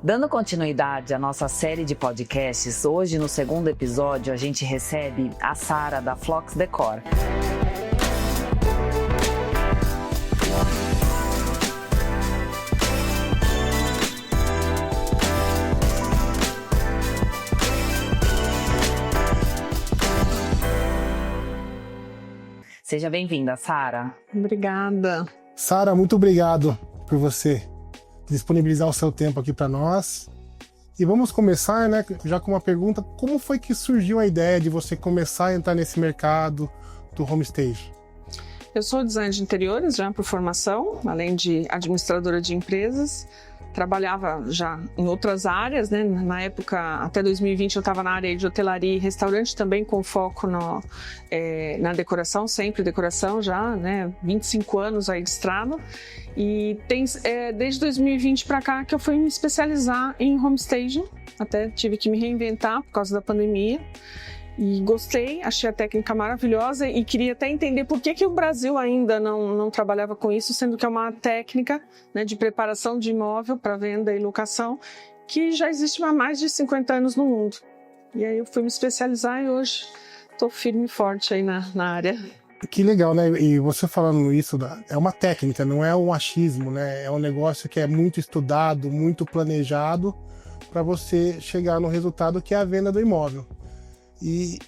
Dando continuidade à nossa série de podcasts, hoje no segundo episódio a gente recebe a Sara da Flox Decor. Seja bem-vinda, Sara. Obrigada. Sara, muito obrigado por você disponibilizar o seu tempo aqui para nós. E vamos começar, né, já com uma pergunta: como foi que surgiu a ideia de você começar a entrar nesse mercado do home stage? Eu sou designer de interiores já por formação, além de administradora de empresas. Trabalhava já em outras áreas, né? Na época, até 2020, eu estava na área de hotelaria e restaurante, também com foco na decoração, sempre decoração já, né? 25 anos aí de estrada. E desde 2020 para cá que eu fui me especializar em home staging, até tive que me reinventar por causa da pandemia. E gostei, achei a técnica maravilhosa e queria até entender por que o Brasil ainda não trabalhava com isso, sendo que é uma técnica, né, de preparação de imóvel para venda e locação que já existe há mais de 50 anos no mundo. E aí eu fui me especializar e hoje estou firme e forte aí na área. Que legal, né? E você falando isso, é uma técnica, não é um achismo, né? É um negócio que é muito estudado, muito planejado para você chegar no resultado que é a venda do imóvel. E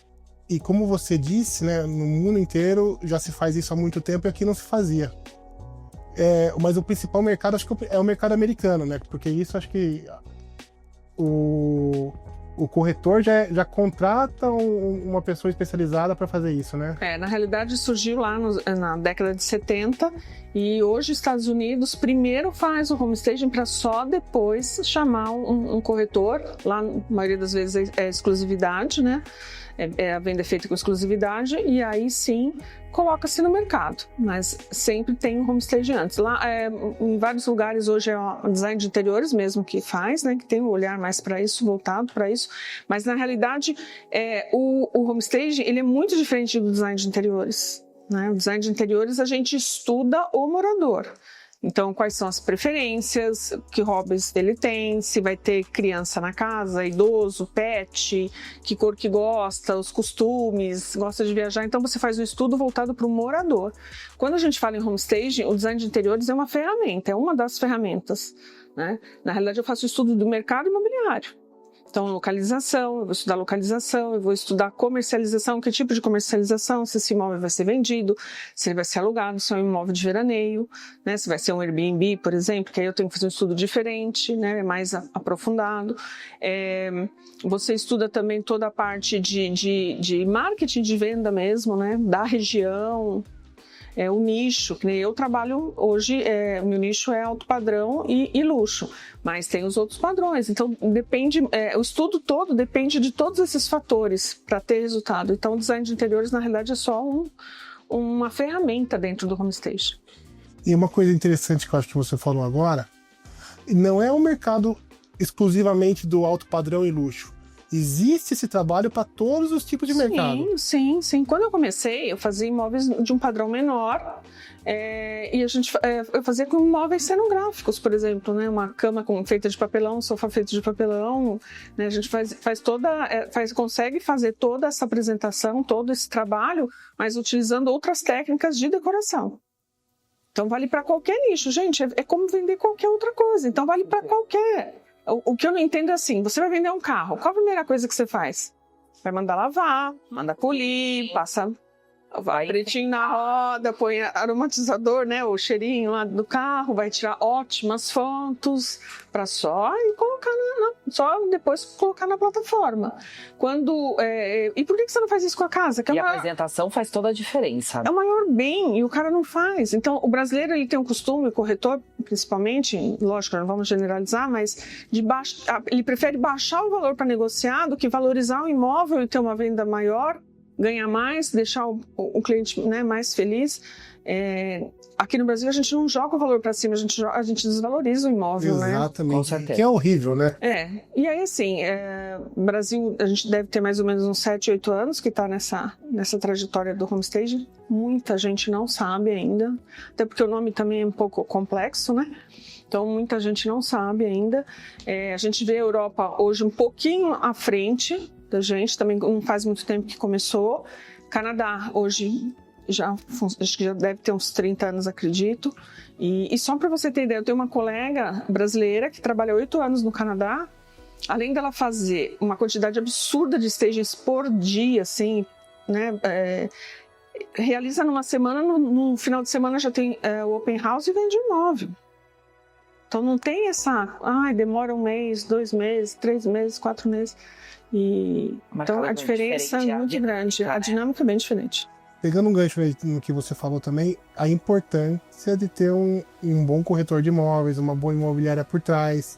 como você disse, né, no mundo inteiro já se faz isso há muito tempo e aqui não se fazia. Mas o principal mercado acho que é o mercado americano, né? Porque isso acho que o corretor já contrata uma pessoa especializada para fazer isso, né? Na realidade surgiu lá na década de 70 e hoje os Estados Unidos primeiro faz o home staging para só depois chamar um corretor. Lá, na maioria das vezes, é exclusividade, né? A venda é feita com exclusividade e aí sim coloca-se no mercado, mas sempre tem um home staging antes. Lá, em vários lugares hoje é o design de interiores mesmo que faz, né, que tem um olhar mais para isso, voltado para isso, mas na realidade o home staging ele é muito diferente do design de interiores, né? O design de interiores a gente estuda o morador. Então, quais são as preferências, que hobbies ele tem, se vai ter criança na casa, idoso, pet, que cor que gosta, os costumes, gosta de viajar. Então, você faz um estudo voltado para o morador. Quando a gente fala em home staging, o design de interiores é uma ferramenta, é uma das ferramentas, né? Na realidade, eu faço o estudo do mercado imobiliário. Então, localização, eu vou estudar localização, eu vou estudar comercialização, que tipo de comercialização, se esse imóvel vai ser vendido, se ele vai ser alugado, se é um imóvel de veraneio, né, se vai ser um Airbnb, por exemplo, que aí eu tenho que fazer um estudo diferente, né, mais aprofundado. Você estuda também toda a parte de marketing de venda mesmo, né, da região. O nicho, que eu trabalho hoje, o meu nicho é alto padrão e luxo, mas tem os outros padrões, então depende, o estudo todo depende de todos esses fatores para ter resultado. Então o design de interiores na realidade é só uma ferramenta dentro do home stage. E uma coisa interessante que eu acho que você falou agora, não é um mercado exclusivamente do alto padrão e luxo. Existe esse trabalho para todos os tipos de mercado. Sim. Quando eu comecei, eu fazia imóveis de um padrão menor e eu fazia com imóveis cenográficos, por exemplo, né? Uma cama feita de papelão, um sofá feito de papelão, né? A gente consegue fazer toda essa apresentação, todo esse trabalho, mas utilizando outras técnicas de decoração. Então vale para qualquer nicho, gente, é como vender qualquer outra coisa, então vale para qualquer... O que eu não entendo é assim, você vai vender um carro, qual a primeira coisa que você faz? Vai mandar lavar, manda polir, passa pretinho na roda, põe aromatizador, né, o cheirinho lá do carro, vai tirar ótimas fotos para só e colocar só depois colocar na plataforma. E por que você não faz isso com a casa? A apresentação faz toda a diferença. É o maior bem e o cara não faz. Então, o brasileiro ele tem um costume, o corretor principalmente, lógico, não vamos generalizar, mas ele prefere baixar o valor para negociar do que valorizar o imóvel e ter uma venda maior, ganhar mais, deixar o cliente, né, mais feliz. Aqui no Brasil a gente não joga o valor para cima, a gente desvaloriza o imóvel. Exatamente, né? Com certeza. Que é horrível, né? E aí assim, no Brasil a gente deve ter mais ou menos uns 7, 8 anos que está nessa trajetória do home staging. Muita gente não sabe ainda, até porque o nome também é um pouco complexo, né? Então, muita gente não sabe ainda. A gente vê a Europa hoje um pouquinho à frente da gente, também não faz muito tempo que começou. Canadá, hoje, acho que já deve ter uns 30 anos, acredito. E só para você ter ideia, eu tenho uma colega brasileira que trabalha 8 anos no Canadá. Além dela fazer uma quantidade absurda de stages por dia, assim, né? Realiza numa semana, no final de semana já tem o open house e vende imóvel. Então não tem essa, demora 1 mês, 2 meses, 3 meses, 4 meses. Então a diferença é muito grande, a dinâmica é bem diferente. Pegando um gancho no que você falou também, a importância de ter um bom corretor de imóveis, uma boa imobiliária por trás,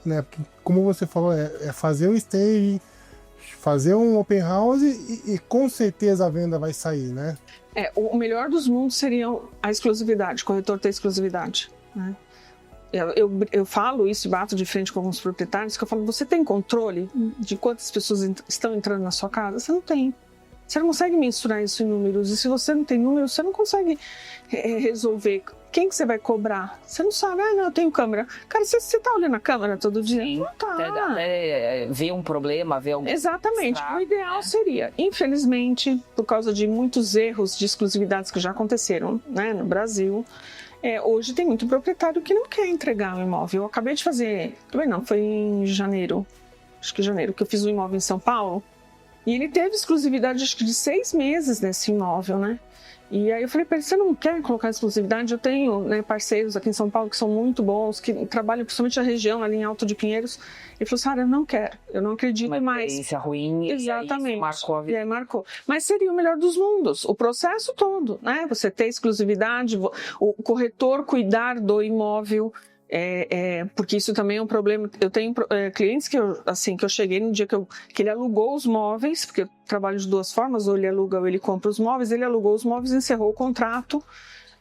né? Porque, como você falou, é fazer um staging, fazer um open house e com certeza a venda vai sair, né? O melhor dos mundos seria a exclusividade, o corretor ter exclusividade, né? Eu falo isso e bato de frente com alguns proprietários, que eu falo, você tem controle de quantas pessoas estão entrando na sua casa? Você não tem. Você não consegue mensurar isso em números. E se você não tem números, você não consegue resolver. Quem que você vai cobrar? Você não sabe. Não, eu tenho câmera. Cara, você está olhando a câmera todo dia? Sim. Não tá. Ver um problema, ver algum... Exatamente. O ideal seria, infelizmente, por causa de muitos erros de exclusividades que já aconteceram, né, no Brasil, hoje tem muito proprietário que não quer entregar o imóvel. Eu acabei de fazer... foi em janeiro. Acho que janeiro, que eu fiz um imóvel em São Paulo. E ele teve exclusividade, acho que de 6 meses nesse imóvel, né? E aí eu falei para ele, você não quer colocar exclusividade? Eu tenho, né, parceiros aqui em São Paulo que são muito bons, que trabalham principalmente na região, ali em Alto de Pinheiros. Ele falou, Sara, eu não quero, eu não acredito mais. Uma experiência ruim. Exatamente. E marcou a vida. E aí marcou. Mas seria o melhor dos mundos, o processo todo, né? Você ter exclusividade, o corretor cuidar do imóvel, porque isso também é um problema. Eu tenho clientes que eu cheguei no dia que ele alugou os móveis, porque eu trabalho de 2 formas, ou ele aluga ou ele compra os móveis. Ele alugou os móveis, encerrou o contrato,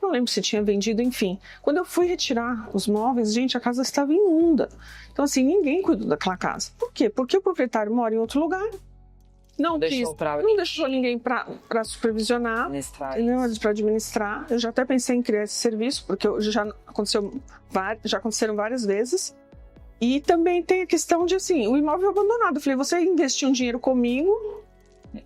não lembro se tinha vendido, enfim. Quando eu fui retirar os móveis, gente, a casa estava imunda. Então assim, ninguém cuidou daquela casa. Por quê? Porque o proprietário mora em outro lugar, não deixou ninguém para supervisionar, para administrar. Eu já até pensei em criar esse serviço, porque já aconteceram várias vezes. E também tem a questão de, assim, o imóvel abandonado. Eu falei, você investiu um dinheiro comigo...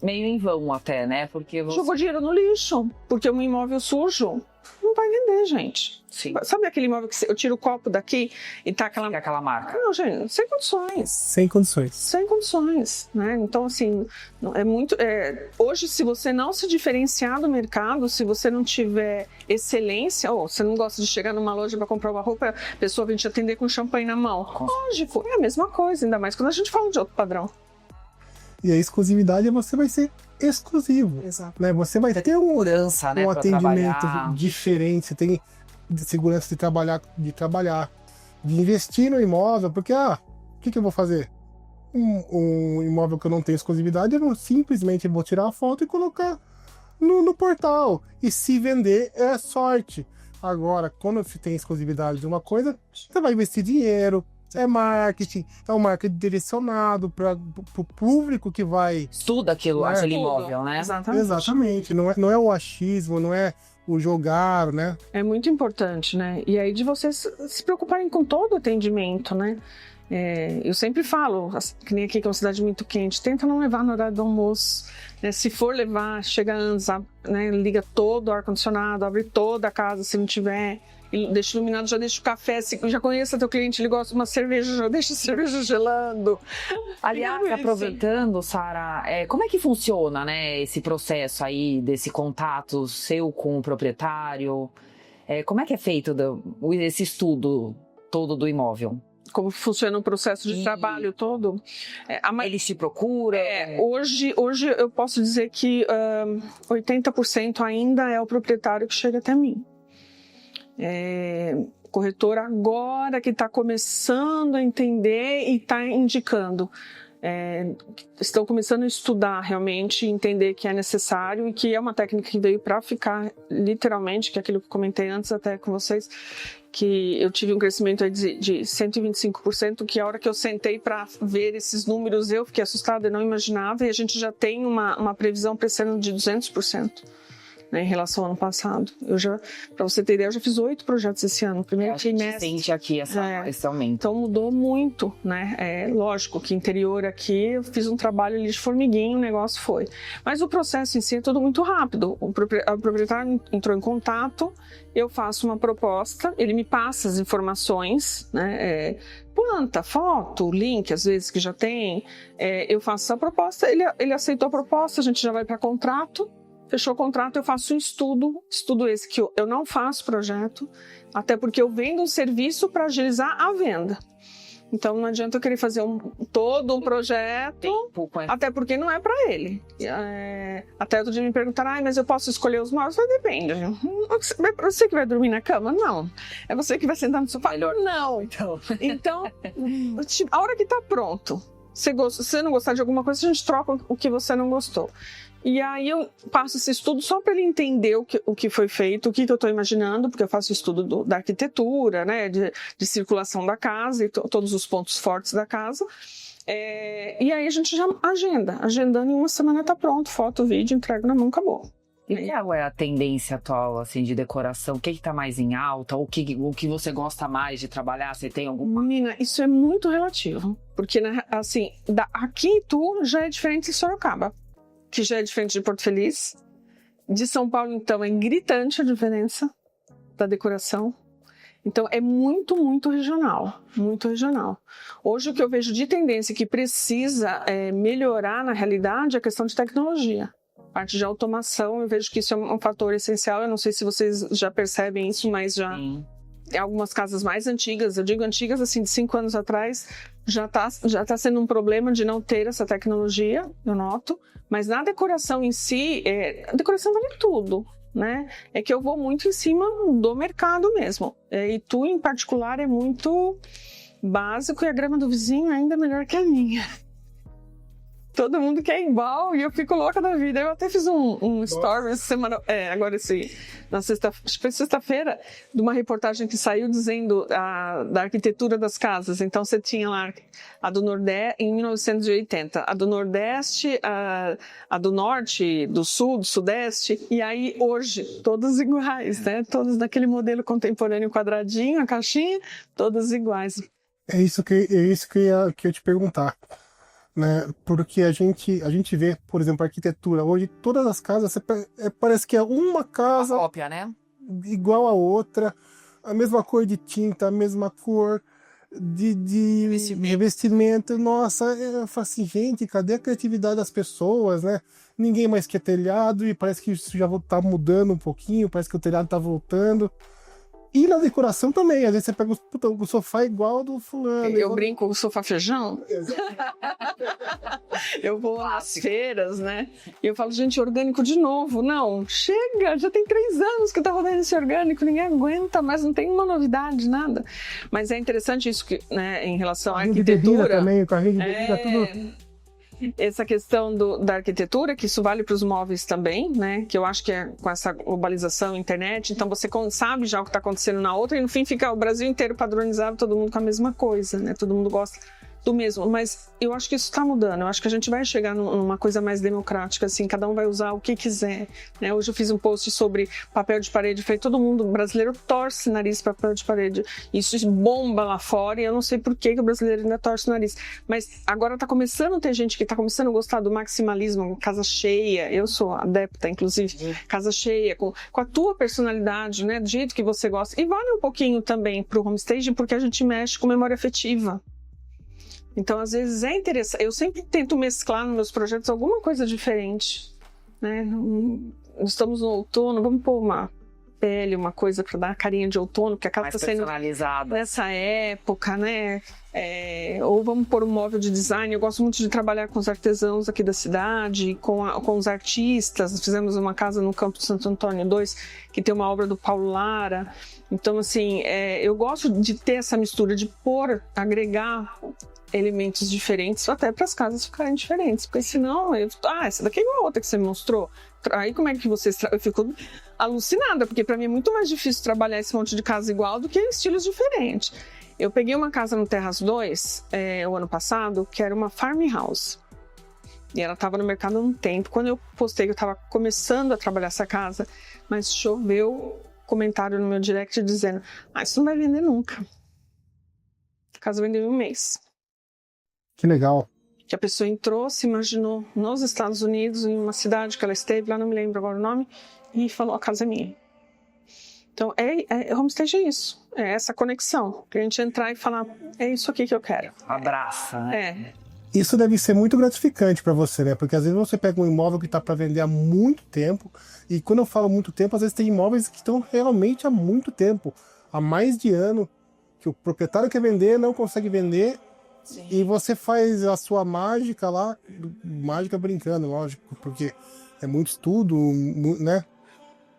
Meio em vão até, né? Porque você... Jogou dinheiro no lixo, porque um imóvel sujo não vai vender, gente. Sim. Sabe aquele imóvel que eu tiro o copo daqui e tá aquela marca? Não, gente, sem condições. Sem condições. Sem condições, né? Então, assim, é muito... hoje, se você não se diferenciar do mercado, se você não tiver excelência, ou você não gosta de chegar numa loja para comprar uma roupa, a pessoa vem te atender com champanhe na mão. Lógico, é a mesma coisa, ainda mais quando a gente fala de outro padrão. E a exclusividade, você vai ser exclusivo. Exato. Né? Você vai ter um atendimento diferente, você tem segurança de trabalhar, de investir no imóvel, porque, o que eu vou fazer? Um imóvel que eu não tenho exclusividade, eu simplesmente vou tirar a foto e colocar no portal. E se vender, é sorte. Agora, quando você tem exclusividade de uma coisa, você vai investir dinheiro, é marketing, é um marketing direcionado para o público que vai... Estuda aquele imóvel, né? Exatamente. Não é o achismo, não é o jogar, né? É muito importante, né? E aí de vocês se preocuparem com todo o atendimento, né? Eu sempre falo, que nem aqui que é uma cidade muito quente, tenta não levar no horário do almoço, né? Se for levar, chega antes, né? Liga todo o ar-condicionado, abre toda a casa se não tiver... Deixa iluminado, já deixa o café, já conheça teu cliente, ele gosta de uma cerveja, já deixa a cerveja gelando. Aliás, aproveitando, Sara, como é que funciona, né, esse processo aí, desse contato seu com o proprietário? Como é que é feito esse estudo todo do imóvel? Como funciona o processo de trabalho todo? Eles te procuram? Hoje eu posso dizer que 80% ainda é o proprietário que chega até mim. Corretor agora que está começando a entender e está indicando. Estão começando a estudar realmente, entender que é necessário e que é uma técnica que veio para ficar literalmente, que é aquilo que eu comentei antes até com vocês, que eu tive um crescimento aí de 125%, que a hora que eu sentei para ver esses números eu fiquei assustada e não imaginava, e a gente já tem uma previsão para esse ano de 200%. né, em relação ao ano passado. Para você ter ideia, eu já fiz 8 projetos esse ano, primeiro trimestre. A gente sente aqui esse aumento. Então mudou muito, né? Lógico que interior aqui, eu fiz um trabalho ali de formiguinha, o negócio foi. Mas o processo em si é tudo muito rápido. O proprietário entrou em contato, eu faço uma proposta, ele me passa as informações, né? Planta, foto, link, às vezes que já tem, eu faço essa proposta, ele aceitou a proposta, a gente já vai para contrato. Fechou o contrato, eu faço um estudo esse que eu não faço projeto, até porque eu vendo um serviço para agilizar a venda. Então não adianta eu querer fazer todo um projeto, até porque não é para ele. Até outro dia me perguntaram, mas eu posso escolher os móveis? Eu falei, depende. É você que vai dormir na cama? Não. É você que vai sentar no sofá? Não. Então, a hora que tá pronto, se você não gostar de alguma coisa, a gente troca o que você não gostou. E aí eu passo esse estudo só para ele entender o que foi feito, o que eu estou imaginando, porque eu faço estudo da arquitetura, né, de circulação da casa e todos os pontos fortes da casa. E aí a gente já agendando, em uma semana está pronto, foto, vídeo, entrego na mão, acabou. E qual é a tendência atual, assim, de decoração? O que está mais em alta? O que você gosta mais de trabalhar? Você tem alguma... Menina, isso é muito relativo, porque assim, aqui em Itu já é diferente de Sorocaba, que já é diferente de Porto Feliz. De São Paulo, então, é gritante a diferença da decoração. Então, é muito, muito regional. Muito regional. Hoje, o que eu vejo de tendência que precisa melhorar, na realidade, é a questão de tecnologia. Parte de automação, eu vejo que isso é um fator essencial. Eu não sei se vocês já percebem isso, mas já... Sim. Em algumas casas mais antigas, eu digo antigas, assim, de 5 anos atrás, já tá sendo um problema de não ter essa tecnologia, eu noto. Mas na decoração em si, a decoração vale tudo, né? É que eu vou muito em cima do mercado mesmo. E tu, em particular, é muito básico e a grama do vizinho é ainda melhor que a minha. Todo mundo quer igual e eu fico louca da vida. Eu até fiz um story essa semana, acho que foi sexta-feira, de uma reportagem que saiu dizendo da arquitetura das casas. Então você tinha lá a do Nordeste em 1980, a do Nordeste, a do Norte, do Sul, do Sudeste, e aí hoje, todas iguais, né? Todas naquele modelo contemporâneo quadradinho, a caixinha, todas iguais. É isso que eu ia te perguntar. Né? Porque a gente vê, por exemplo, a arquitetura. Hoje, todas as casas, parece que é uma casa... Uma cópia, né? Igual a outra, a mesma cor de tinta, a mesma cor de revestimento. Nossa, eu falo assim, gente, cadê a criatividade das pessoas, né? Ninguém mais quer telhado e parece que isso já tá mudando um pouquinho, parece que o telhado tá voltando. E na decoração também, às vezes você pega o sofá igual ao do fulano. Eu brinco com o sofá feijão. Eu vou às feiras, né? E eu falo, gente, orgânico de novo. Não, chega, já tem 3 anos que tá rodando esse orgânico, ninguém aguenta, mas não tem uma novidade, nada. Mas é interessante isso, né, em relação à arquitetura. Também, o carrinho de bebida, tudo... Essa questão da arquitetura, que isso vale para os móveis também, né? Que eu acho que com essa globalização, internet, então você sabe já o que está acontecendo na outra e no fim fica o Brasil inteiro padronizado, todo mundo com a mesma coisa, né? Todo mundo gosta do mesmo, mas eu acho que isso está mudando, eu acho que a gente vai chegar numa coisa mais democrática, assim, cada um vai usar o que quiser, né? Hoje eu fiz um post sobre papel de parede, falei, todo mundo, brasileiro torce nariz para papel de parede, isso bomba lá fora e eu não sei por que o brasileiro ainda torce o nariz, mas agora está começando a ter gente que está começando a gostar do maximalismo, casa cheia, eu sou adepta, inclusive, casa cheia, com a tua personalidade, né, do jeito que você gosta, e vale um pouquinho também pro homestaging, porque a gente mexe com memória afetiva. Então, às vezes é interessante. Eu sempre tento mesclar nos meus projetos alguma coisa diferente, né? Estamos no outono, vamos pôr uma pele, uma coisa para dar a carinha de outono, porque a casa está sendo nessa época, né? Ou vamos pôr um móvel de design. Eu gosto muito de trabalhar com os artesãos aqui da cidade, com os artistas. Fizemos uma casa no Campo de Santo Antônio 2, que tem uma obra do Paulo Lara. Então, assim, eu gosto de ter essa mistura, de agregar elementos diferentes, até para as casas ficarem diferentes, porque senão, essa daqui é igual a outra que você me mostrou. Aí como é que vocês... Eu fico alucinada, porque para mim é muito mais difícil trabalhar esse monte de casa igual do que estilos diferentes. Eu peguei uma casa no Terras 2, o ano passado, que era uma farmhouse. E ela estava no mercado há um tempo. Quando eu postei que eu estava começando a trabalhar essa casa, mas choveu comentário no meu direct dizendo: isso não vai vender nunca. A casa vendeu em um mês. Que legal. Que a pessoa entrou, se imaginou nos Estados Unidos, em uma cidade que ela esteve, lá não me lembro agora o nome, e falou: a casa é minha. Então, homestage é isso. É essa conexão. A gente entrar e falar: é isso aqui que eu quero. Abraça, né? Isso deve ser muito gratificante para você, né? Porque às vezes você pega um imóvel que está para vender há muito tempo, e quando eu falo muito tempo, às vezes tem imóveis que estão realmente há muito tempo, há mais de ano, que o proprietário quer vender, não consegue vender. Sim. E você faz a sua mágica lá, mágica brincando, lógico, porque é muito estudo, né?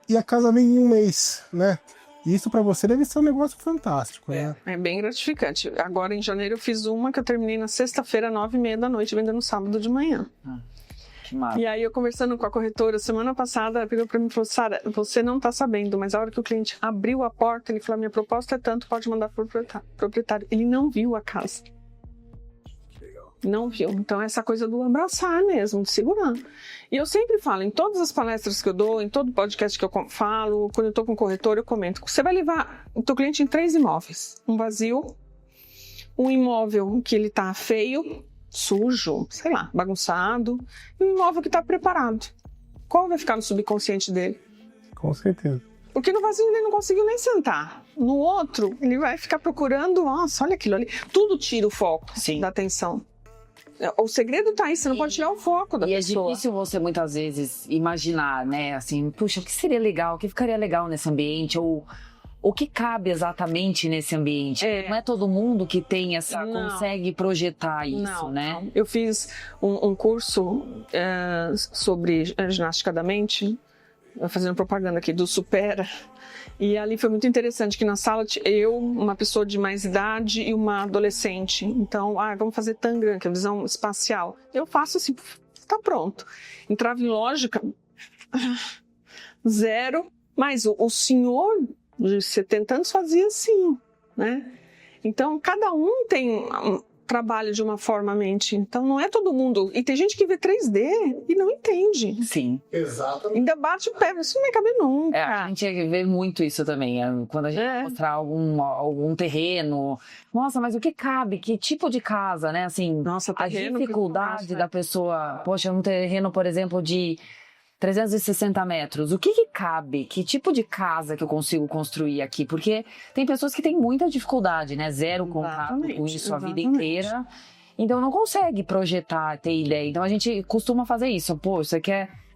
E a casa vem em um mês, né? Isso para você deve ser um negócio fantástico, né? É bem gratificante. Agora, em janeiro, eu fiz uma que eu terminei na sexta-feira, 9h30 da noite, vendendo no sábado de manhã. Que maravilha. E aí, eu conversando com a corretora, semana passada, ela pegou para mim e falou: Sara, você não tá sabendo, mas a hora que o cliente abriu a porta, ele falou: minha proposta é tanto, pode mandar pro proprietário. Ele não viu a casa. Não viu. Então, essa coisa do abraçar mesmo, de segurar. E eu sempre falo, em todas as palestras que eu dou, em todo podcast que eu falo, quando eu estou com o corretor, eu comento: você vai levar o teu cliente em 3 imóveis. Um vazio, um imóvel que ele está feio, sujo, sei lá, bagunçado, e um imóvel que está preparado. Qual vai ficar no subconsciente dele? Com certeza. Porque no vazio ele não conseguiu nem sentar. No outro, ele vai ficar procurando, nossa, olha aquilo ali. Tudo tira o foco da atenção. O segredo tá aí, você não pode tirar o foco da pessoa. E é difícil você, muitas vezes, imaginar, né? Assim, puxa, o que seria legal? O que ficaria legal nesse ambiente? Ou o que cabe exatamente nesse ambiente? Não é todo mundo que tem consegue projetar isso, né? Não. Eu fiz um curso sobre ginástica da mente, fazendo propaganda aqui, do Supera. E ali foi muito interessante que na sala eu, uma pessoa de mais idade e uma adolescente. Então, vamos fazer Tangram, que é a visão espacial. Eu faço assim, tá pronto. Entrava em lógica, 0, mas o senhor de 70 anos fazia assim, né? Então, cada um tem trabalho de uma forma a mente. Então, não é todo mundo. E tem gente que vê 3D e não entende. Sim. Exatamente. Ainda bate o pé. Isso não vai caber nunca. A gente vê muito isso também. Quando a gente mostrar algum terreno. Nossa, mas o que cabe? Que tipo de casa, né? Assim, nossa, a dificuldade da pessoa... Poxa, um terreno, por exemplo, de 360 metros. O que cabe? Que tipo de casa que eu consigo construir aqui? Porque tem pessoas que têm muita dificuldade, né? Zero contato com isso a vida inteira. Então não consegue projetar, ter ideia. Então a gente costuma fazer isso. Pô, você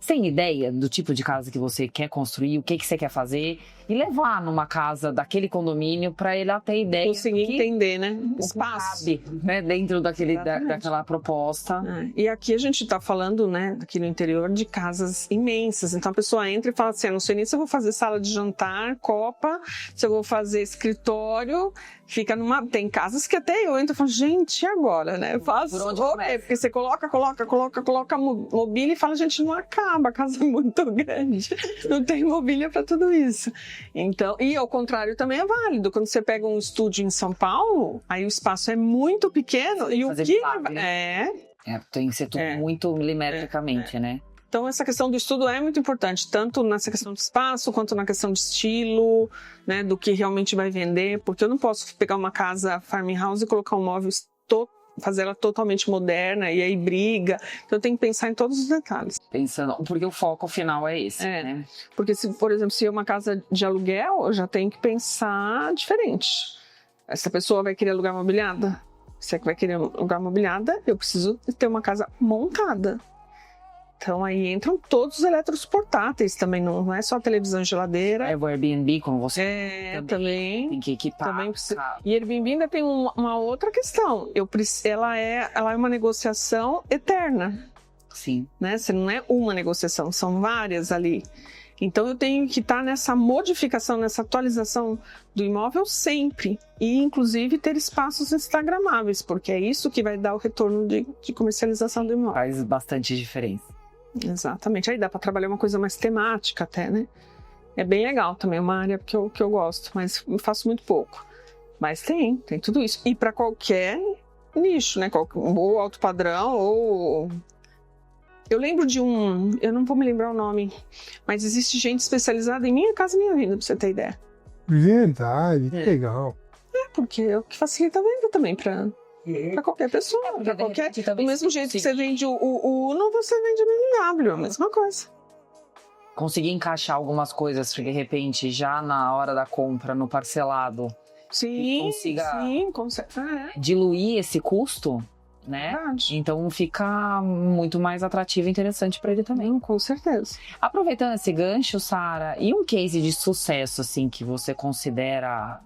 tem ideia do tipo de casa que você quer construir, o que você quer fazer, e levar numa casa daquele condomínio para ele ter ideia. Conseguir entender, né? Espaço. Cabe, né? Dentro daquela proposta. E aqui a gente está falando, né, aqui no interior, de casas imensas. Então a pessoa entra e fala assim: não sei nem se eu vou fazer sala de jantar, copa, se eu vou fazer escritório. Fica tem casas que até eu entro e falo: gente, e agora, né? Eu faço, porque você coloca mobília e fala: gente, não acaba, a casa é muito grande, não tem mobília para tudo isso. Então, e ao contrário também é válido. Quando você pega um estúdio em São Paulo, aí o espaço é muito pequeno e o que tem que ser tudo muito milimetricamente, né? Então, essa questão do estudo é muito importante, tanto nessa questão de espaço, quanto na questão de estilo, né, do que realmente vai vender, porque eu não posso pegar uma casa farmhouse e colocar um móvel, fazer ela totalmente moderna, e aí briga. Então, eu tenho que pensar em todos os detalhes. Porque o foco final é esse, né? Porque, por exemplo, se é uma casa de aluguel, eu já tenho que pensar diferente. Essa pessoa vai querer alugar mobiliada? Se é que vai querer alugar mobiliada, eu preciso ter uma casa montada. Então, aí entram todos os eletros portáteis também, não é só televisão e geladeira. É o Airbnb, como você também tem que equipar. Também e Airbnb ainda tem uma outra questão. Ela é uma negociação eterna. Sim. Né? Você não é uma negociação, são várias ali. Então, eu tenho que estar nessa modificação, nessa atualização do imóvel sempre. E, inclusive, ter espaços instagramáveis, porque é isso que vai dar o retorno de comercialização do imóvel. Faz bastante diferença. Exatamente. Aí dá para trabalhar uma coisa mais temática até, né? É bem legal também, é uma área que eu gosto, mas eu faço muito pouco. Mas tem tudo isso. E para qualquer nicho, né? Ou alto padrão, ou Eu lembro de eu não vou me lembrar o nome, mas existe gente especializada em Minha Casa Minha Vida, pra você ter ideia. Verdade, que legal. Porque é o que facilita a venda também pra qualquer pessoa. Pra qualquer... Do mesmo jeito que você vende o Uno, você vende a BMW, a mesma coisa. Conseguir encaixar algumas coisas, de repente, já na hora da compra, no parcelado. Sim, consiga diluir esse custo, né? Verdade. Então fica muito mais atrativo e interessante para ele também. Com certeza. Aproveitando esse gancho, Sara, e um case de sucesso, assim, que você considera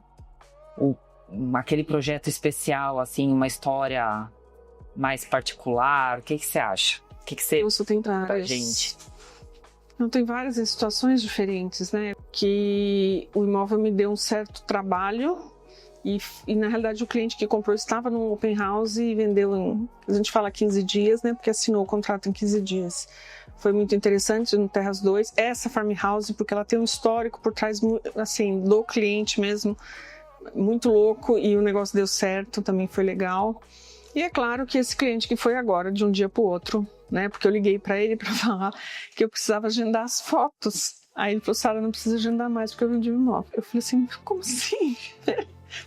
aquele projeto especial, assim, uma história mais particular? O que você acha? O que você tem pra gente? Não, tem várias situações diferentes, né? Que o imóvel me deu um certo trabalho e na realidade o cliente que comprou estava num open house e vendeu a gente fala 15 dias, né? Porque assinou o contrato em 15 dias. Foi muito interessante no Terras 2. Essa farmhouse, porque ela tem um histórico por trás, assim, do cliente mesmo, muito louco, e o negócio deu certo, também foi legal. E é claro que esse cliente que foi agora, de um dia para o outro, né? Porque eu liguei para ele para falar que eu precisava agendar as fotos. Aí ele falou, Sara, não precisa agendar mais porque eu vendi o imóvel. Eu falei assim, como assim?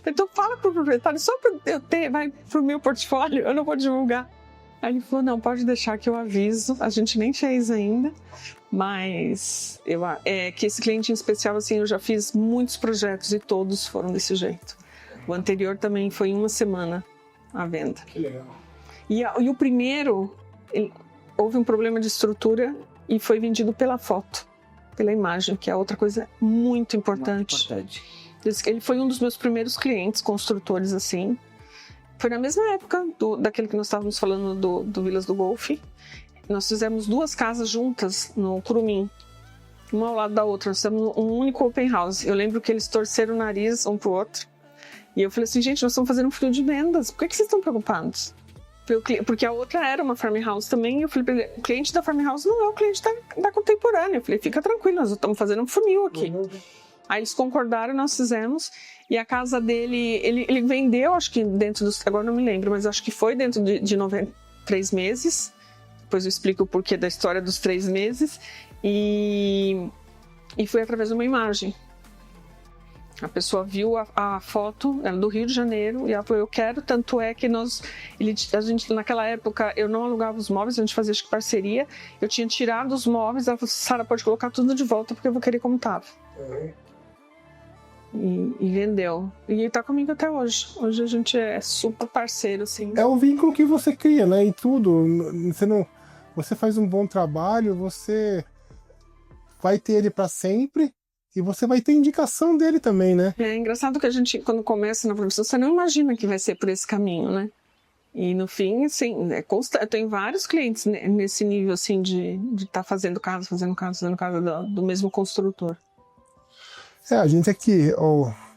Então fala pro proprietário, só para eu ter, vai pro meu portfólio, eu não vou divulgar. Aí ele falou, não, pode deixar que eu aviso. A gente nem fez ainda, mas que esse cliente em especial, assim, eu já fiz muitos projetos e todos foram desse jeito. O anterior também foi em uma semana a venda. Que legal. E o primeiro, houve um problema de estrutura e foi vendido pela foto, pela imagem, que é outra coisa muito importante. Ele foi um dos meus primeiros clientes construtores, assim. Foi na mesma época daquele que nós estávamos falando do Vilas do Golfe. Nós fizemos 2 casas juntas no Curumim, uma ao lado da outra. Nós fizemos um único open house. Eu lembro que eles torceram o nariz um pro outro. E eu falei assim, gente, nós estamos fazendo um frio de vendas. Por que vocês estão preocupados? Porque a outra era uma farmhouse também. E eu falei pra ele, o cliente da farmhouse não é o cliente da Contemporânea. Eu falei, fica tranquilo, nós estamos fazendo um funil aqui. Aí eles concordaram, nós fizemos. E a casa dele, ele vendeu, acho que dentro dos... Agora não me lembro, mas acho que foi dentro de 3 meses. Depois eu explico o porquê da história dos 3 meses. E foi através de uma imagem. A pessoa viu a foto, era do Rio de Janeiro, e ela falou, eu quero, tanto é que a gente, naquela época, eu não alugava os móveis, a gente fazia, acho que, parceria, eu tinha tirado os móveis, ela falou, Sara, pode colocar tudo de volta, porque eu vou querer como estava. E vendeu. E tá comigo até hoje. Hoje a gente é super parceiro, assim. É o vínculo que você cria, né, em tudo. Você faz um bom trabalho, você vai ter ele para sempre. E você vai ter indicação dele também, né? É engraçado que a gente, quando começa na profissão, você não imagina que vai ser por esse caminho, né? E no fim, assim, eu tenho vários clientes nesse nível, assim, de estar fazendo casa do mesmo construtor. A gente aqui,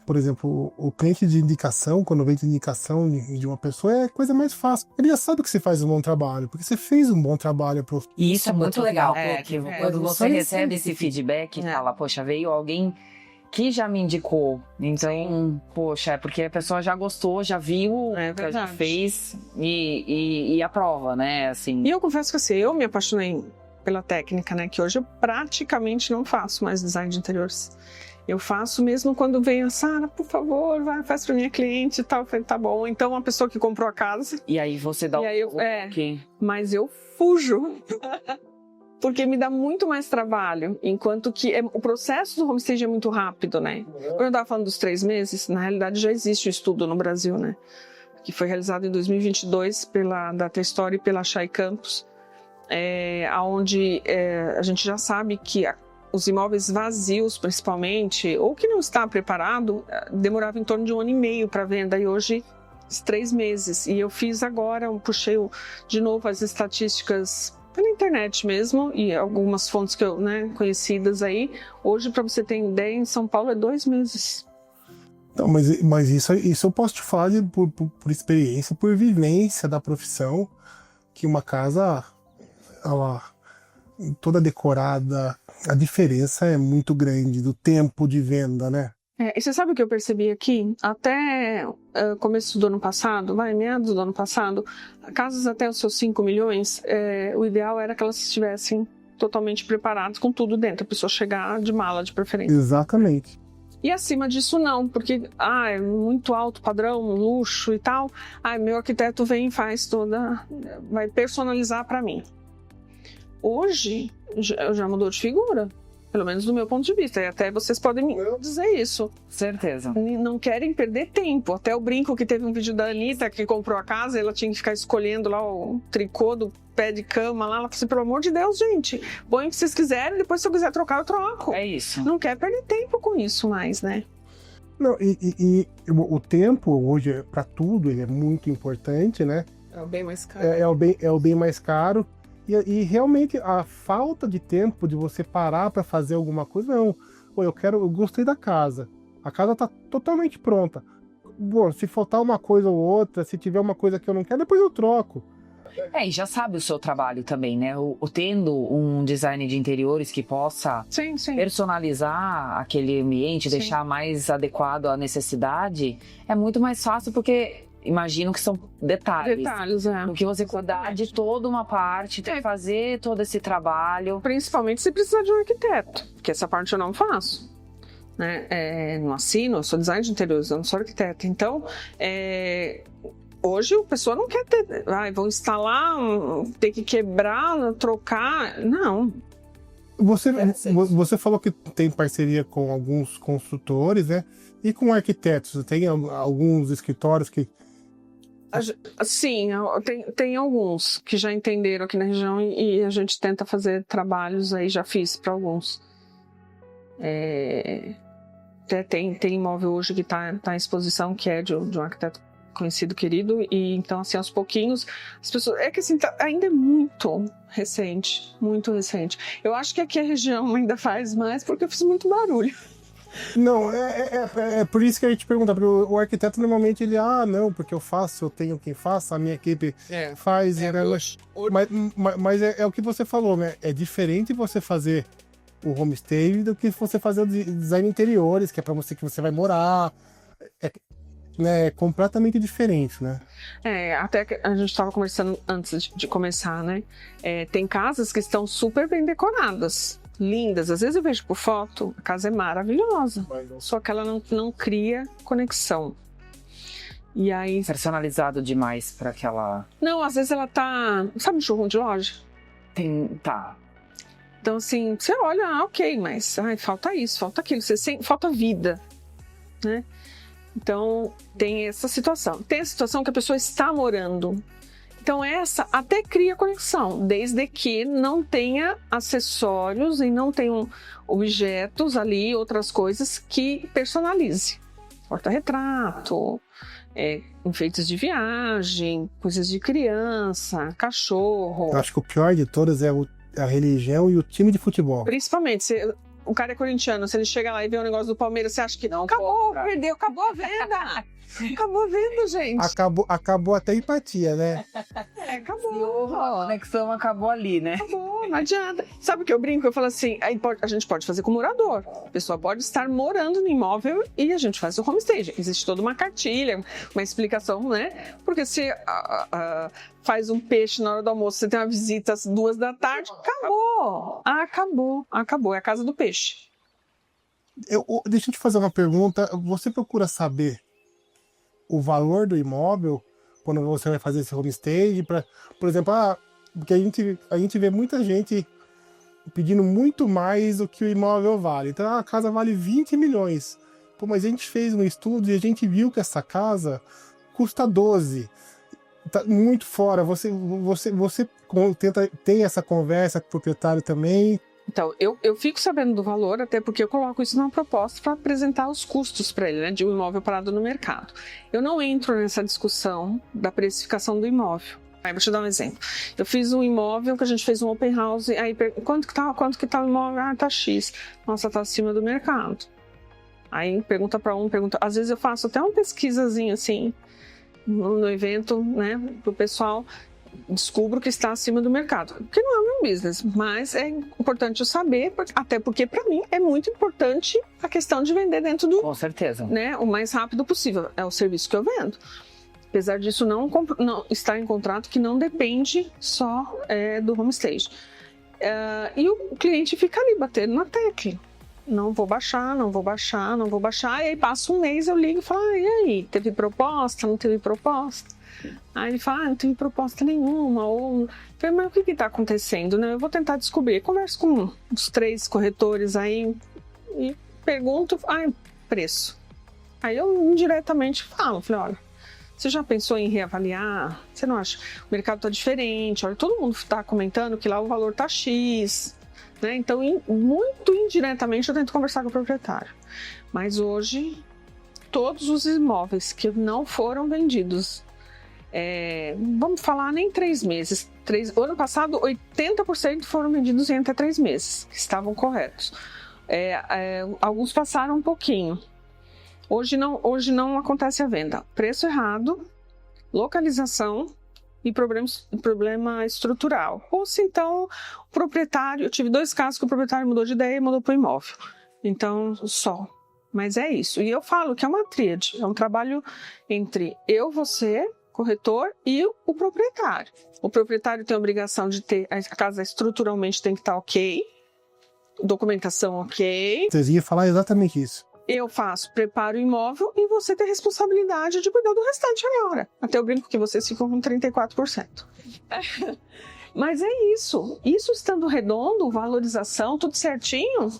por exemplo, o cliente de indicação, quando vem de indicação de uma pessoa, é a coisa mais fácil. Ele já sabe que você faz um bom trabalho, porque você fez um bom trabalho. E isso é muito legal, porque quando você recebe esse feedback, fala, poxa, veio alguém que já me indicou. Então, poxa, é porque a pessoa já gostou, já viu o que a gente fez e aprova, né? Assim. E eu confesso que assim, eu me apaixonei pela técnica, né? Que hoje eu praticamente não faço mais design de interiores. Eu faço mesmo quando vem a Sara, por favor, faz pra minha cliente e tal. Eu falei, tá bom. Então, uma pessoa que comprou a casa. E aí você dá mas eu fujo. Porque me dá muito mais trabalho. Enquanto que o processo do homestage é muito rápido, né? Quando eu tava falando dos 3 meses, na realidade já existe um estudo no Brasil, né? Que foi realizado em 2022 pela Data Story e pela Chay Campos. Onde a gente já sabe que os imóveis vazios, principalmente, ou que não está preparado, demorava em torno de 1 ano e meio para venda, e hoje 3 meses. E eu fiz agora, puxei de novo as estatísticas pela internet mesmo, e algumas fontes que eu, conhecidas aí. Hoje, para você ter ideia, em São Paulo é 2 meses. Não, mas isso eu posso te falar por experiência, por vivência da profissão, que uma casa, ela toda decorada, a diferença é muito grande do tempo de venda, né? E você sabe o que eu percebi aqui? Até começo do ano passado, meados do ano passado, casas até os seus 5 milhões, o ideal era que elas estivessem totalmente preparadas com tudo dentro, a pessoa chegar de mala de preferência. Exatamente. E acima disso não, porque é muito alto padrão, luxo e tal. Meu arquiteto vem e faz vai personalizar para mim. Hoje já mudou de figura. Pelo menos do meu ponto de vista, e até vocês podem me dizer isso. Certeza. Não querem perder tempo. Até o brinco que teve um vídeo da Anitta, que comprou a casa, ela tinha que ficar escolhendo lá o tricô do pé de cama lá. Ela falou assim, pelo amor de Deus, gente, põe o que vocês quiserem, depois se eu quiser trocar, eu troco. É isso. Não quer perder tempo com isso mais, né? Não, e o tempo hoje, para tudo, ele é muito importante, né? É o bem mais caro. É o bem mais caro. E realmente a falta de tempo de você parar para fazer alguma coisa, não. Eu gostei da casa. A casa tá totalmente pronta. Bom, se faltar uma coisa ou outra, se tiver uma coisa que eu não quero, depois eu troco. E já sabe o seu trabalho também, né? Tendo um design de interiores que possa personalizar aquele ambiente, deixar mais adequado à necessidade, é muito mais fácil porque... Imagino que são detalhes. Do que você cuidar de toda uma parte, tem que fazer todo esse trabalho. Principalmente se precisar de um arquiteto, porque essa parte eu não faço. Né? Não assino, eu sou designer de interiores, eu não sou arquiteta. Então, hoje a pessoa não quer ter... vão instalar, ter que quebrar, trocar... Não. Você falou que tem parceria com alguns construtores, né? E com arquitetos? Tem alguns escritórios que... Sim, tem alguns que já entenderam aqui na região e a gente tenta fazer trabalhos aí, já fiz para alguns. Até tem imóvel hoje que está em exposição, que é de um arquiteto conhecido, querido, e então assim, aos pouquinhos, as pessoas... É que assim, ainda é muito recente. Eu acho que aqui a região ainda faz mais porque eu fiz muito barulho. Não, é por isso que a gente pergunta, porque o arquiteto normalmente ele, não, porque eu tenho quem faça, a minha equipe faz, mas é o que você falou, né? É diferente você fazer o homestay do que você fazer o design interiores, que é para você que você vai morar, é completamente diferente, né? Até que a gente estava conversando antes de começar, né? Tem casas que estão super bem decoradas. Lindas, às vezes eu vejo por foto, a casa é maravilhosa, só que ela não cria conexão. E aí... Personalizado demais para aquela... Não, às vezes ela tá... Sabe um showroom de loja? Tá. Então assim, você olha, ok, mas falta isso, falta aquilo, falta vida, né? Então tem essa situação. Tem a situação que a pessoa está morando. Então essa até cria conexão, desde que não tenha acessórios e não tenham objetos ali, outras coisas que personalize. Porta-retrato, enfeites de viagem, coisas de criança, cachorro. Eu acho que o pior de todas é a religião e o time de futebol. Principalmente, o cara é corintiano, se ele chega lá e vê o negócio do Palmeiras, você acha que não, perdeu, acabou a venda. Acabou vendo, gente. Acabou até a empatia, né? Acabou. A conexão acabou ali, né? Acabou, não adianta. Sabe o que eu brinco? Eu falo assim, a gente pode fazer com morador. A pessoa pode estar morando no imóvel e a gente faz o homestaging. Existe toda uma cartilha, uma explicação, né? Porque se faz um peixe na hora do almoço, você tem uma visita às 2 da tarde, acabou. É a casa do peixe. Deixa eu te fazer uma pergunta. Você procura saber o valor do imóvel quando você vai fazer esse homestay, por exemplo, porque a gente vê muita gente pedindo muito mais do que o imóvel vale. Então a casa vale 20 milhões. Pô, mas a gente fez um estudo e a gente viu que essa casa custa 12. Tá muito fora. Você tem essa conversa com o proprietário também? Então, eu fico sabendo do valor, até porque eu coloco isso numa proposta para apresentar os custos para ele, né, de um imóvel parado no mercado. Eu não entro nessa discussão da precificação do imóvel. Vou te dar um exemplo. Eu fiz um imóvel que a gente fez um open house, aí quanto que tá o imóvel? Tá X. Nossa, tá acima do mercado. Aí pergunta para pergunta. Às vezes eu faço até uma pesquisazinha assim no evento, né, pro pessoal. descubro que está acima do mercado. Porque não é meu business, mas é importante eu saber, até porque para mim é muito importante a questão de vender dentro do... Com certeza. Né, o mais rápido possível. É o serviço que eu vendo. Apesar disso não estar em contrato, que não depende só do homestage. E o cliente fica ali batendo na tecla. Não vou baixar. E aí passa um mês, eu ligo e falo, e aí, teve proposta, não teve proposta? Aí ele fala, não teve proposta nenhuma. Eu falei, mas o que está acontecendo? Né? Eu vou tentar descobrir. Converso com os 3 corretores aí e pergunto, preço. Aí eu indiretamente falei, olha, você já pensou em reavaliar? Você não acha? O mercado está diferente, olha, todo mundo está comentando que lá o valor está X, né? Então, muito indiretamente eu tento conversar com o proprietário. Mas hoje, todos os imóveis que não foram vendidos, vamos falar nem 3 meses. O ano passado, 80% foram vendidos em até 3 meses, que estavam corretos. Alguns passaram um pouquinho. Hoje não acontece a venda. Preço errado, localização e problema estrutural. Ou se então o proprietário... Eu tive 2 casos que o proprietário mudou de ideia e mudou para o imóvel. Então, só. Mas é isso. E eu falo que é uma tríade. É um trabalho entre eu, você, corretor e o proprietário. O proprietário tem a obrigação de ter... A casa estruturalmente tem que estar ok. Documentação ok. Vocês iam falar exatamente isso. Eu preparo o imóvel e você tem a responsabilidade de cuidar do restante agora. Até eu brinco que vocês ficam com 34%. Mas é isso. Isso estando redondo, valorização, tudo certinho,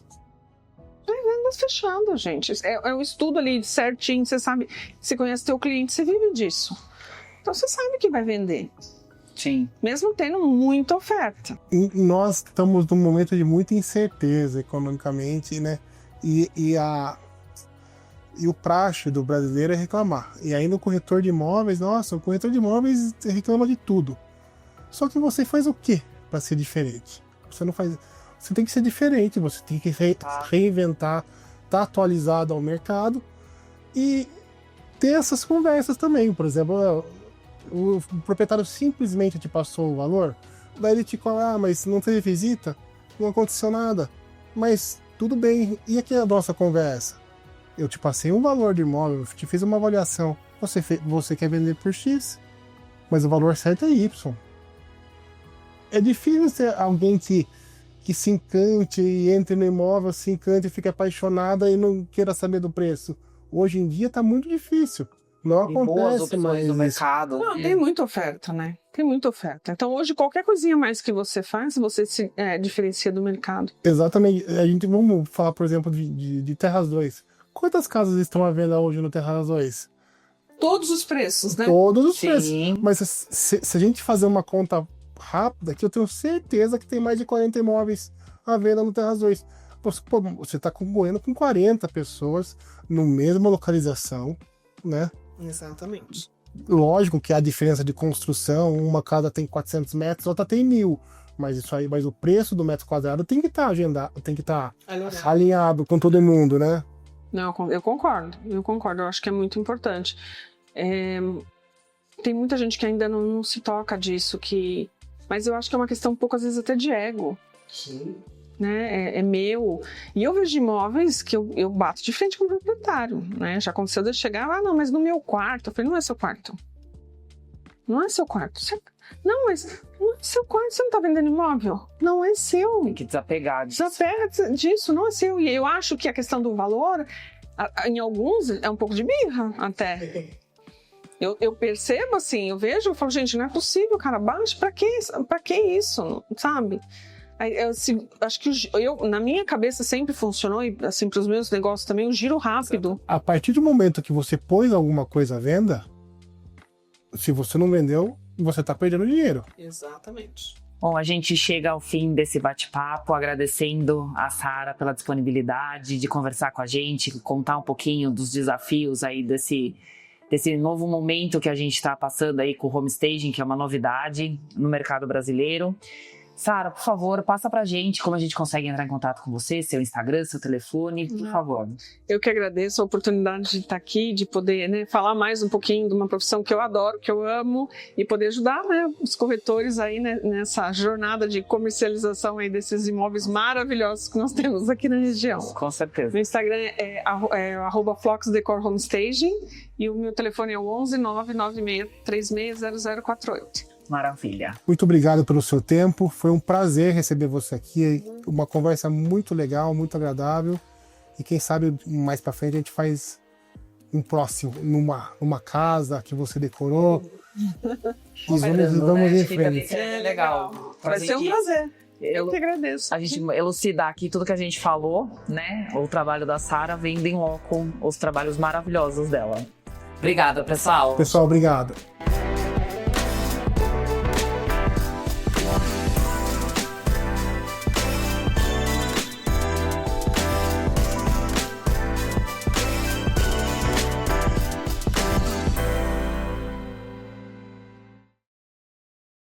vendas fechando, gente. É um estudo ali certinho, você sabe, você conhece teu cliente, você vive disso. Então você sabe que vai vender. Sim. Mesmo tendo muita oferta. Nós estamos num momento de muita incerteza economicamente, né? E o praxe do brasileiro é reclamar. E aí no corretor de imóveis, o corretor de imóveis reclama de tudo. Só que você faz o quê para ser diferente? Você tem que ser diferente, você tem que reinventar, estar atualizado ao mercado e ter essas conversas também. Por exemplo, o proprietário simplesmente te passou o valor, daí ele te fala, mas não teve visita, não aconteceu nada. Mas tudo bem, e aqui a nossa conversa? Eu te passei um valor de imóvel, eu te fiz uma avaliação. Você quer vender por X, mas o valor certo é Y. É difícil ser alguém que se encante e entre no imóvel, se encante e fique apaixonada e não queira saber do preço. Hoje em dia tá muito difícil. Não acontece mais no mercado. Não, tem muita oferta, né? Tem muita oferta. Então hoje qualquer coisinha mais que você faz, você se diferencia do mercado. Exatamente. Vamos falar, por exemplo, de Terras 2. Quantas casas estão à venda hoje no Terras 2? Todos os preços, né? Todos os Sim. preços. Mas se a gente fazer uma conta rápida, que eu tenho certeza que tem mais de 40 imóveis à venda no Terras 2. Você está concorrendo com 40 pessoas no mesma localização, né? Exatamente. Lógico que há diferença de construção, uma casa tem 400 metros, outra tem 1000. Mas o preço do metro quadrado tem que estar agendado, tem que estar alinhado com todo mundo, né? Não, eu concordo, eu acho que é muito importante. Tem muita gente que ainda não se toca disso, mas eu acho que é uma questão um pouco, às vezes, até de ego. Sim. Né? É meu. E eu vejo imóveis que eu bato de frente com o proprietário, né? Já aconteceu de eu chegar, não, mas no meu quarto. Eu falei, não é seu quarto. Não é seu quarto. Não, mas não é seu quarto, você não tá vendendo imóvel? Não é seu. Tem que desapegar disso. Desapega disso, não é seu. E eu acho que a questão do valor, em alguns, é um pouco de birra, até. Eu percebo assim, eu vejo, eu falo, gente, não é possível, cara, baixa, pra que isso, sabe? Acho que na minha cabeça sempre funcionou, e assim, pros meus negócios também, o giro rápido. A partir do momento que você pôs alguma coisa à venda, se você não vendeu, você tá perdendo dinheiro. Exatamente. Bom, a gente chega ao fim desse bate-papo, agradecendo a Sara pela disponibilidade de conversar com a gente, contar um pouquinho dos desafios aí desse novo momento que a gente está passando aí com o homestaging, que é uma novidade no mercado brasileiro. Sara, por favor, passa pra gente como a gente consegue entrar em contato com você, seu Instagram, seu telefone, por favor. Eu que agradeço a oportunidade de estar aqui, de poder, né, falar mais um pouquinho de uma profissão que eu adoro, que eu amo, e poder ajudar, né, os corretores aí, né, nessa jornada de comercialização aí desses imóveis maravilhosos que nós temos aqui na região. Com certeza. Meu Instagram é @floxdecorhomestaging e o meu telefone é o 11 996 360048. Maravilha. Muito obrigado pelo seu tempo. Foi um prazer receber você aqui. Uma conversa muito legal, muito agradável. E quem sabe mais pra frente a gente faz um próximo, numa casa que você decorou. E vamos em frente. É legal. Vai ser um prazer. Eu que agradeço. A gente elucidar aqui tudo que a gente falou, né? O trabalho da Sara vendo em loco os trabalhos maravilhosos dela. Obrigada, pessoal. Pessoal, obrigado.